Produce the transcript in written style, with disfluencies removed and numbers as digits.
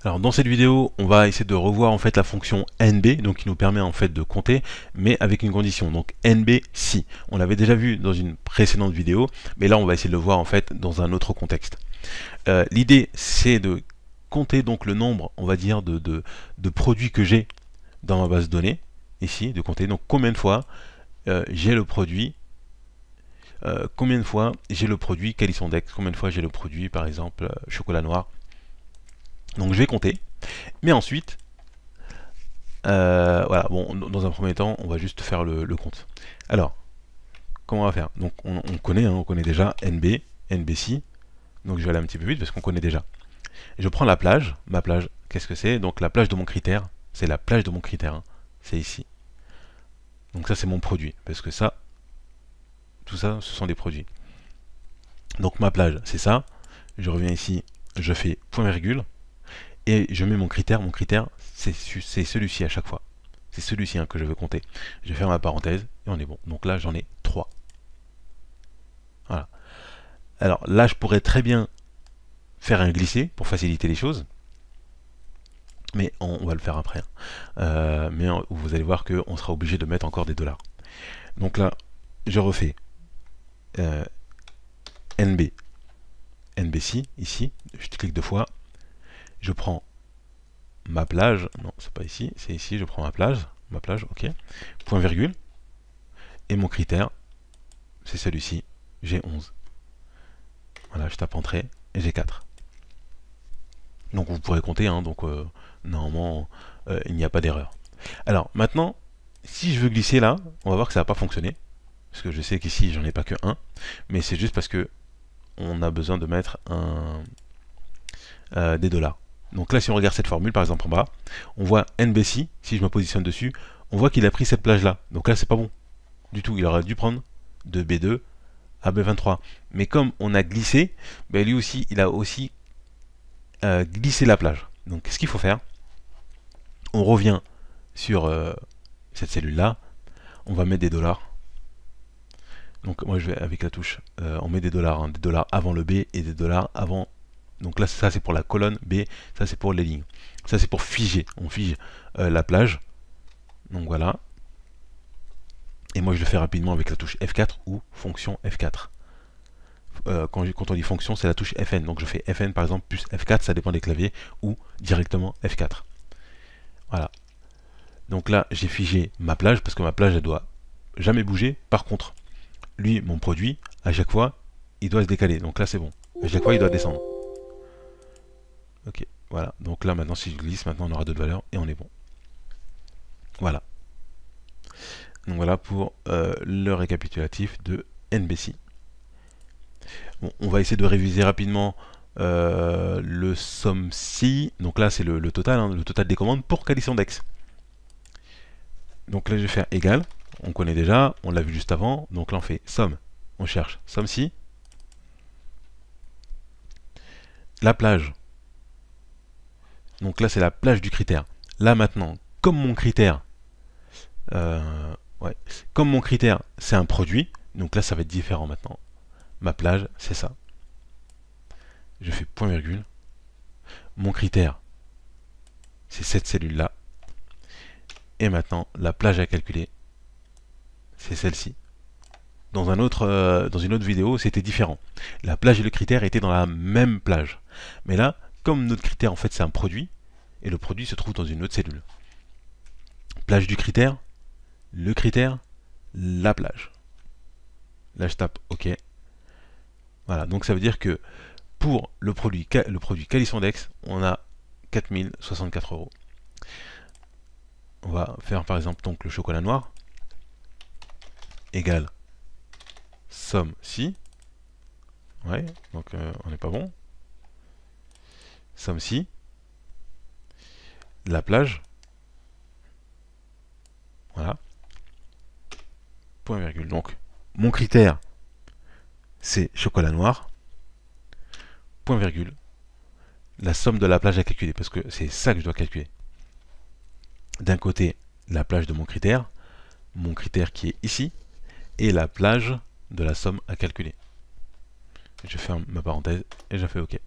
Alors dans cette vidéo, on va essayer de revoir en fait la fonction NB, donc qui nous permet en fait de compter, mais avec une condition, donc NB si. On l'avait déjà vu dans une précédente vidéo, mais là on va essayer de le voir en fait dans un autre contexte. L'idée c'est de compter donc le nombre, on va dire, de produits que j'ai dans ma base de données, ici, de compter donc combien de fois j'ai le produit, Calisson-Dex, combien de fois j'ai le produit par exemple chocolat noir. Donc je vais compter, mais ensuite, voilà, bon, dans un premier temps, on va juste faire le compte. Alors, comment on va faire? Donc on connaît, hein, on connaît déjà NB, NBC, donc je vais aller un petit peu vite parce qu'on connaît déjà. Je prends la plage, ma plage, qu'est-ce que c'est? Donc la plage de mon critère, c'est la plage de mon critère, hein, c'est ici. Donc ça c'est mon produit, parce que ça, tout ça, ce sont des produits. Donc ma plage, c'est ça, je reviens ici, je fais point virgule, et je mets mon critère c'est celui-ci à chaque fois. C'est celui-ci hein, que je veux compter. Je vais faire ma parenthèse et on est bon. Donc là j'en ai 3. Voilà. Alors là je pourrais très bien faire un glissé pour faciliter les choses. Mais on va le faire après. Mais vous allez voir qu'on sera obligé de mettre encore des dollars. Donc là, je refais NB, NBC, ici. Je clique 2 fois. Je prends ma plage, non c'est pas ici, c'est ici, je prends ma plage, ok, point virgule, et mon critère, c'est celui-ci, j'ai 11. Voilà, je tape entrée, et j'ai 4. Donc vous pourrez compter, hein, donc normalement, il n'y a pas d'erreur. Alors maintenant, si je veux glisser là, on va voir que ça va pas fonctionner, parce que je sais qu'ici j'en ai pas que 1, mais c'est juste parce que on a besoin de mettre des dollars. Donc là, si on regarde cette formule, par exemple en bas, on voit NBC, si je me positionne dessus, on voit qu'il a pris cette plage-là. Donc là, c'est pas bon du tout. Il aurait dû prendre de B2 à B23. Mais comme on a glissé, ben lui aussi, il a aussi glissé la plage. Donc ce qu'il faut faire, on revient sur cette cellule-là, on va mettre des dollars. Donc moi, je vais avec la touche, on met des dollars avant le B et des dollars avant. Donc là, ça c'est pour la colonne B, ça c'est pour les lignes. Ça c'est pour figer, on fige la plage. Donc voilà. Et moi je le fais rapidement avec la touche F4 ou fonction F4. Quand on dit fonction, c'est la touche Fn. Donc je fais Fn par exemple plus F4, ça dépend des claviers, ou directement F4. Voilà. Donc là, j'ai figé ma plage, parce que ma plage, elle doit jamais bouger. Par contre, lui, mon produit, à chaque fois, il doit se décaler. Donc là, c'est bon. À chaque fois, il doit descendre. Ok, voilà. Donc là, maintenant, si je glisse, maintenant, on aura d'autres valeurs et on est bon. Voilà. Donc voilà pour le récapitulatif de NBC. Bon, on va essayer de réviser rapidement le SOM-SI. Donc là, c'est le total, hein, le total des commandes pour Calisson-Dex. Donc là, je vais faire égal. On connaît déjà, on l'a vu juste avant. Donc là, on fait somme. On cherche SOM-SI. La plage. Donc là, c'est la plage du critère. Là, maintenant, comme mon critère, c'est un produit, donc là, ça va être différent maintenant. Ma plage, c'est ça. Je fais point virgule. Mon critère, c'est cette cellule-là. Et maintenant, la plage à calculer, c'est celle-ci. Dans une autre vidéo, c'était différent. La plage et le critère étaient dans la même plage. Mais là, comme notre critère, en fait, c'est un produit, et le produit se trouve dans une autre cellule. Plage du critère, le critère, la plage. Là, je tape OK. Voilà, donc ça veut dire que pour le produit Calisson-Dex, on a 4064 €. On va faire par exemple donc le chocolat noir égale somme si. Ouais, donc on n'est pas bon. Somme si. La plage. Voilà. Point virgule. Donc mon critère c'est chocolat noir. Point virgule. La somme de la plage à calculer, parce que c'est ça que je dois calculer. D'un côté, la plage de mon critère qui est ici, et la plage de la somme à calculer. Je ferme ma parenthèse et je fais OK.